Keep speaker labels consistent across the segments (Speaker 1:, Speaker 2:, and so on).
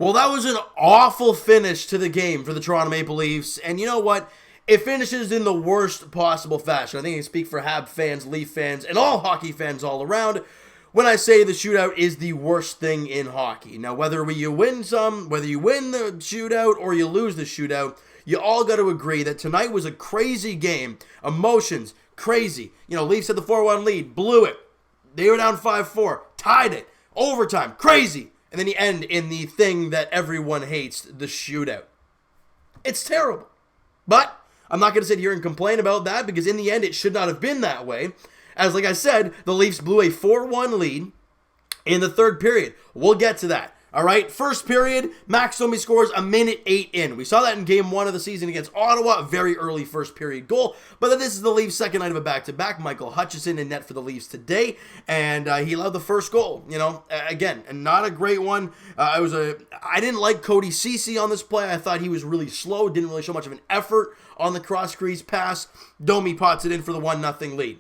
Speaker 1: Well, that was an awful finish to the game for the Toronto Maple Leafs, and you know what? It finishes in the worst possible fashion. I think I can speak for Hab fans, Leaf fans, and all hockey fans all around when I say the shootout is the worst thing in hockey. Now, whether you win the shootout or you lose the shootout, you all got to agree that tonight was a crazy game. Emotions, crazy. Leafs had the 4-1 lead, blew it. They were down 5-4, tied it, overtime, crazy. And then you end in the thing that everyone hates, the shootout. It's terrible. But I'm not going to sit here and complain about that because in the end it should not have been that way. As like I said, the Leafs blew a 4-1 lead in the third period. We'll get to that. All right, first period, Max Domi scores a minute 8 in. We saw that in game 1 of the season against Ottawa, a very early first period goal. But then this is the Leafs' second night of a back-to-back. Michael Hutchison in net for the Leafs today, and he allowed the first goal. Again, and not a great one. I didn't like Cody Ceci on this play. I thought he was really slow, didn't really show much of an effort on the cross-crease pass. Domi pots it in for the 1-0 lead.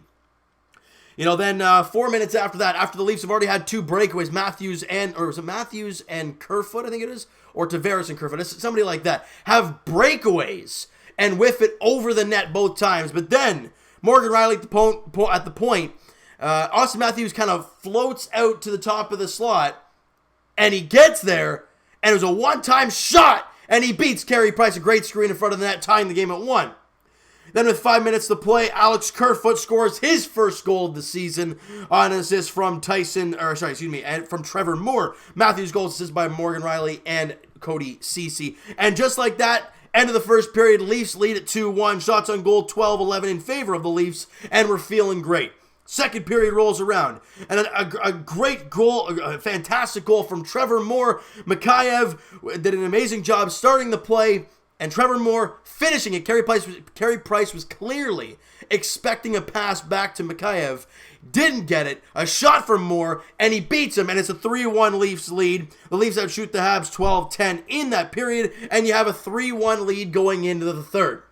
Speaker 1: Then 4 minutes after that, after the Leafs have already had 2 breakaways, Matthews and Kerfoot, I think it is, or Tavares and Kerfoot, somebody like that, have breakaways and whiff it over the net both times. But then Morgan Riley at the point, Austin Matthews kind of floats out to the top of the slot, and he gets there, and it was a one-time shot, and he beats Carey Price, a great screen in front of the net, tying the game at 1. Then with 5 minutes to play, Alex Kerfoot scores his first goal of the season on an assist from from Trevor Moore. Matthews' goal assist by Morgan Riley and Cody Ceci. And just like that, end of the first period, Leafs lead at 2-1. Shots on goal 12-11 in favor of the Leafs, and we're feeling great. Second period rolls around, and a great goal, a fantastic goal from Trevor Moore. Mikheyev did an amazing job starting the play, and Trevor Moore finishing it. Carey Price was clearly expecting a pass back to Mikheyev. Didn't get it. A shot from Moore, and he beats him, and it's a 3-1 Leafs lead. The Leafs outshoot the Habs 12-10 in that period, and you have a 3-1 lead going into the third.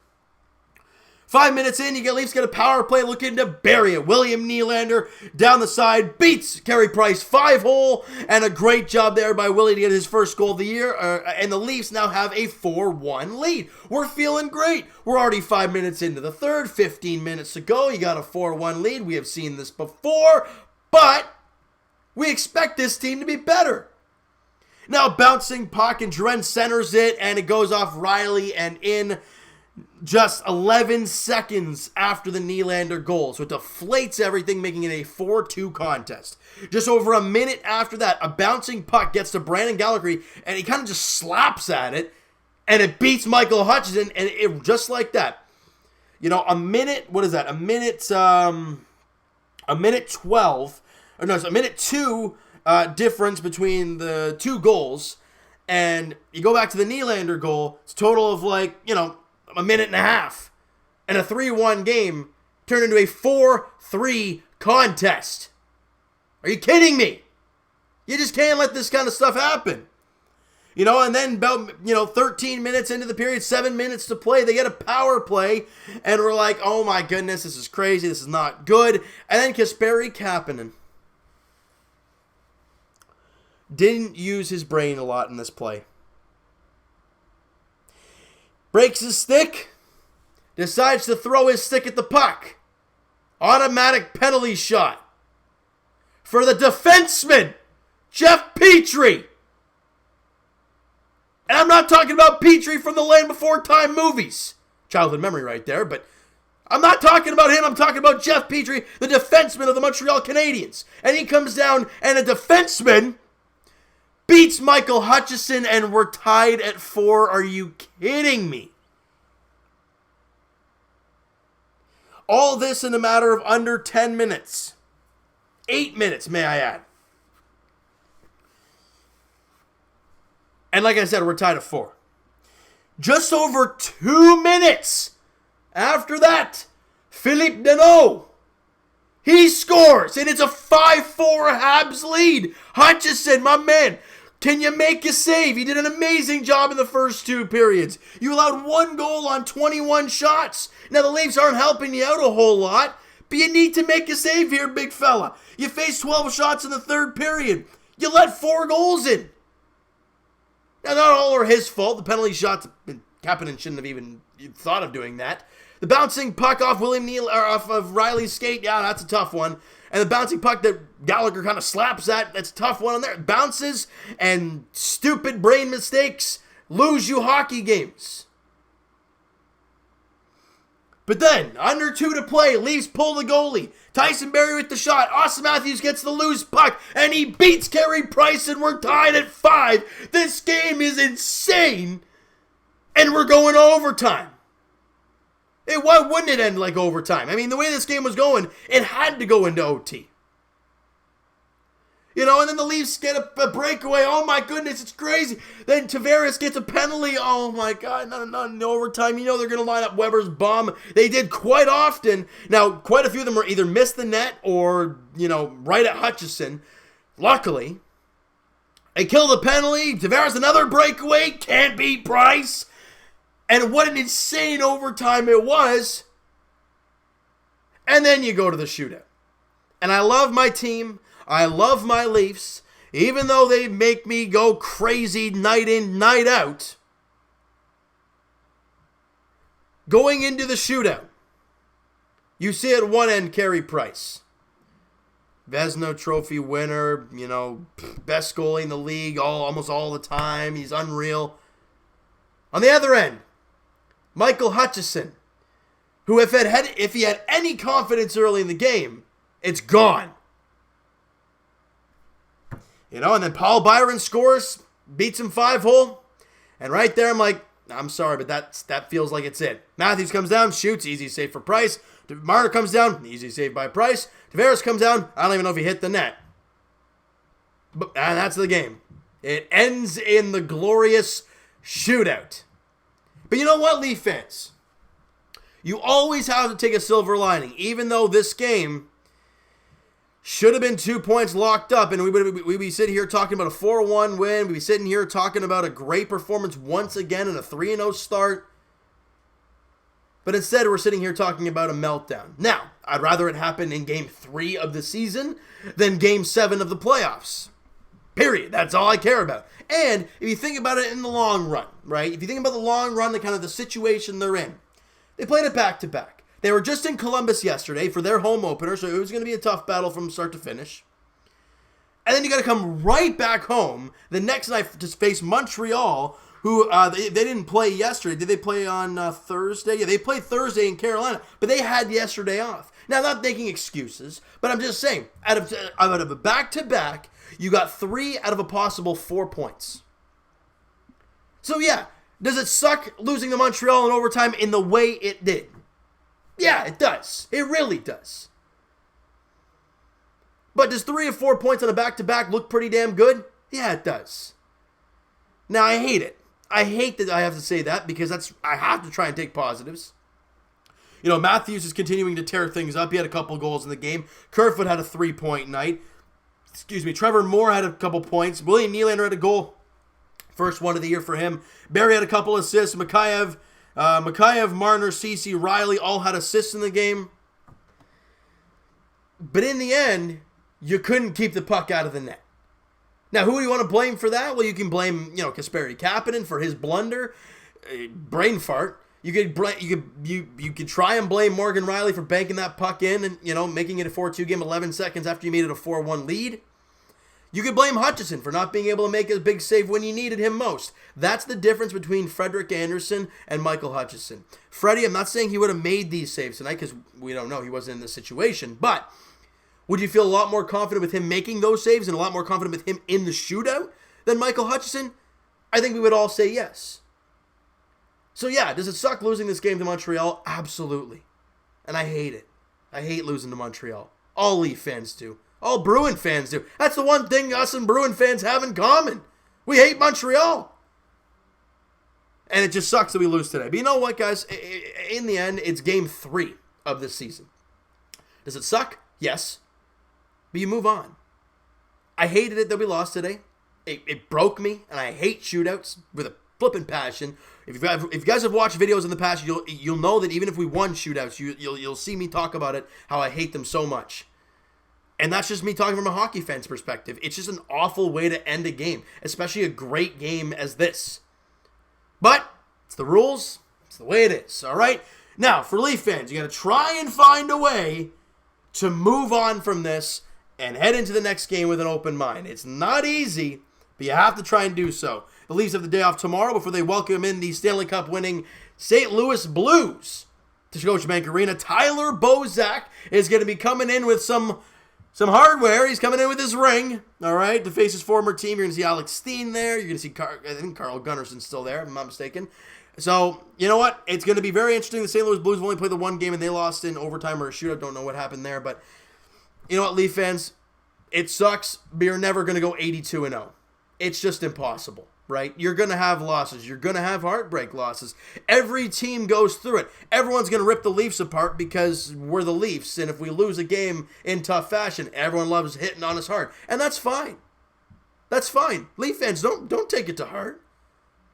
Speaker 1: 5 minutes in, Leafs get a power play looking to bury it. William Nylander down the side beats Carey Price 5-hole, and a great job there by Willie to get his first goal of the year. And the Leafs now have a 4-1 lead. We're feeling great. We're already 5 minutes into the third, 15 minutes to go. You got a 4-1 lead. We have seen this before, but we expect this team to be better. Now bouncing puck, and Dren centers it, and it goes off Riley and in just 11 seconds after the Nylander goal. So it deflates everything, making it a 4-2 contest. Just over a minute after that, a bouncing puck gets to Brandon Gallagher, and he kind of just slaps at it, and it beats Michael Hutchison, and it just like that. A minute 2 difference between the two goals, and you go back to the Nylander goal, it's a total of a minute and a half, and a 3-1 game turned into a 4-3 contest. Are you kidding me? You just can't let this kind of stuff happen. And then about, 13 minutes into the period, 7 minutes to play, they get a power play, and we're like, oh my goodness, this is crazy, this is not good. And then Kasperi Kapanen didn't use his brain a lot in this play. Breaks his stick, decides to throw his stick at the puck. Automatic penalty shot for the defenseman, Jeff Petrie. And I'm not talking about Petrie from the Land Before Time movies. Childhood memory right there, but I'm not talking about him. I'm talking about Jeff Petrie, the defenseman of the Montreal Canadiens. And he comes down, and a defenseman beats Michael Hutchison, and we're tied at 4. Are you kidding me? All this in a matter of under 10 minutes. 8 minutes, may I add. And like I said, we're tied at 4. Just over 2 minutes after that, Philippe Danault, he scores, and it's a 5-4 Habs lead. Hutchison, my man, can you make a save? He did an amazing job in the first 2 periods. You allowed 1 goal on 21 shots. Now, the Leafs aren't helping you out a whole lot, but you need to make a save here, big fella. You faced 12 shots in the third period. You let 4 goals in. Now, not all are his fault. The penalty shots, Kapanen shouldn't have even thought of doing that. The bouncing puck off William Neal, or off of Riley's skate, yeah, that's a tough one. And the bouncing puck that Gallagher kind of slaps at, that's a tough one on there. Bounces and stupid brain mistakes lose you hockey games. But then, under 2 to play, Leafs pull the goalie. Tyson Barrie with the shot. Austin Matthews gets the loose puck, and he beats Carey Price, and we're tied at 5. This game is insane, and we're going to overtime. Why wouldn't it end like overtime? I mean, the way this game was going, it had to go into OT. You know, and then the Leafs get a breakaway. Oh, my goodness, it's crazy. Then Tavares gets a penalty. Oh, my God, not in overtime. You know they're going to line up Weber's bomb. They did quite often. Now, quite a few of them were either missed the net or, right at Hutchison. Luckily, they kill the penalty. Tavares, another breakaway. Can't beat Price. And what an insane overtime it was. And then you go to the shootout. And I love my team. I love my Leafs, even though they make me go crazy night in, night out. Going into the shootout, you see at one end Carey Price. Vezina Trophy winner, best goalie in the league almost all the time. He's unreal. On the other end, Michael Hutchison, who if he had any confidence early in the game, it's gone. And then Paul Byron scores, beats him 5-hole. And right there, I'm like, I'm sorry, but that feels like it's it. Matthews comes down, shoots, easy save for Price. Marner comes down, easy save by Price. Tavares comes down, I don't even know if he hit the net. And that's the game. It ends in the glorious shootout. But you know what, Leaf fans? You always have to take a silver lining, even though this game should have been 2 points locked up, and we'd be sitting here talking about a 4-1 win. We'd be sitting here talking about a great performance once again and a 3-0 start. But instead, we're sitting here talking about a meltdown. Now, I'd rather it happen in Game 3 of the season than Game 7 of the playoffs. Period. That's all I care about. And if you think about it in the long run, right? If you think about the long run, the kind of the situation they're in, they played it back-to-back. They were just in Columbus yesterday for their home opener, so it was going to be a tough battle from start to finish. And then you got to come right back home the next night to face Montreal, who they didn't play yesterday. Did they play on Thursday? Yeah, they played Thursday in Carolina, but they had yesterday off. Now, not making excuses, but I'm just saying, out of a back-to-back, you got 3 out of a possible 4 points. So yeah, does it suck losing to Montreal in overtime in the way it did? Yeah, it does. It really does. But does 3 or 4 points on a back-to-back look pretty damn good? Yeah, it does. Now, I hate it. I hate that I have to say that because I have to try and take positives. Matthews is continuing to tear things up. He had a couple goals in the game. Kerfoot had a 3-point night. Trevor Moore had a couple points. William Nylander had a goal. First one of the year for him. Barrie had a couple assists. Mikheyev, Marner, Ceci, Riley all had assists in the game. But in the end, you couldn't keep the puck out of the net. Now, who do you want to blame for that? Well, you can blame, Kasperi Kapanen for his blunder, brain fart. You could try and blame Morgan Riley for banking that puck in and, making it a 4-2 game 11 seconds after you made it a 4-1 lead. You could blame Hutchison for not being able to make a big save when you needed him most. That's the difference between Frederik Andersen and Michael Hutchison. Freddie, I'm not saying he would have made these saves tonight because we don't know. He wasn't in this situation. But would you feel a lot more confident with him making those saves and a lot more confident with him in the shootout than Michael Hutchison? I think we would all say yes. So yeah, does it suck losing this game to Montreal? Absolutely. And I hate it. I hate losing to Montreal. All Leaf fans do. All Bruin fans do. That's the one thing us and Bruin fans have in common. We hate Montreal. And it just sucks that we lose today. But you know what, guys? In the end, it's Game 3 of this season. Does it suck? Yes. But you move on. I hated it that we lost today. It broke me, and I hate shootouts with a flippin' passion. If you guys have watched videos in the past, you'll know that even if we won shootouts, you'll see me talk about it, how I hate them so much. And that's just me talking from a hockey fan's perspective. It's just an awful way to end a game, especially a great game as this. But it's the rules. It's the way it is, all right? Now, for Leaf fans, you got to try and find a way to move on from this and head into the next game with an open mind. It's not easy, but you have to try and do so. The Leafs have the day off tomorrow before they welcome in the Stanley Cup winning St. Louis Blues to Scotiabank Arena. Tyler Bozak is going to be coming in with some hardware. He's coming in with his ring, all right, to face his former team. You're going to see Alex Steen there. You're going to see, I think Carl Gunnarsson's still there, if I'm not mistaken. So, you know what? It's going to be very interesting. The St. Louis Blues have only played the one game, and they lost in overtime or a shootout. Don't know what happened there. But, you know what, Leaf fans? It sucks, but you're never going to go 82-0. It's just impossible, right? You're going to have losses. You're going to have heartbreak losses. Every team goes through it. Everyone's going to rip the Leafs apart because we're the Leafs. And if we lose a game in tough fashion, everyone loves hitting on us hard. And that's fine. That's fine. Leaf fans, don't take it to heart.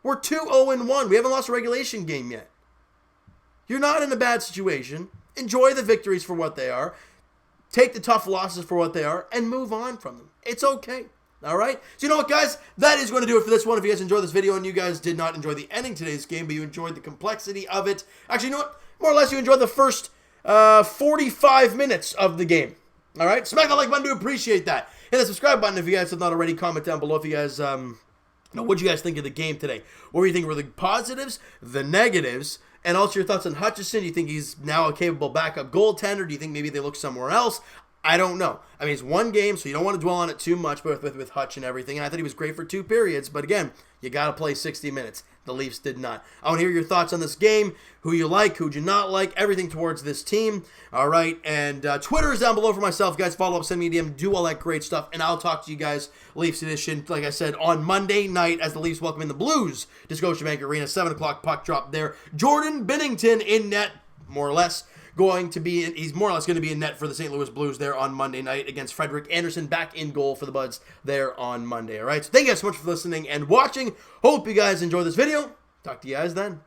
Speaker 1: We're 2-0-1. We haven't lost a regulation game yet. You're not in a bad situation. Enjoy the victories for what they are. Take the tough losses for what they are and move on from them. It's okay. All right? So you know what, guys? That is going to do it for this one. If you guys enjoyed this video and you guys did not enjoy the ending to today's game, but you enjoyed the complexity of it. Actually, you know what? More or less, you enjoyed the first 45 minutes of the game. All right? Smack that like button to appreciate that. Hit the subscribe button if you guys have not already. Comment down below if you guys... what did you guys think of the game today? What were you thinking were the positives, the negatives, and also your thoughts on Hutchinson? Do you think he's now a capable backup goaltender? Do you think maybe they look somewhere else? I don't know. I mean, it's one game, so you don't want to dwell on it too much with Hutch and everything. And I thought he was great for 2 periods, but again, you got to play 60 minutes. The Leafs did not. I want to hear your thoughts on this game, who you like, who you not like, everything towards this team. All right, and Twitter is down below for myself. Guys, follow up, send me a DM, do all that great stuff, and I'll talk to you guys, Leafs edition, like I said, on Monday night as the Leafs welcome in the Blues to Scotiabank Arena. 7 o'clock puck drop there. Jordan Binnington in net, more or less. He's more or less going to be in net for the St. Louis Blues there on Monday night against Frederik Andersen back in goal for the Buds there on Monday. All right, so thank you guys so much for listening and watching. Hope you guys enjoyed this video. Talk to you guys then.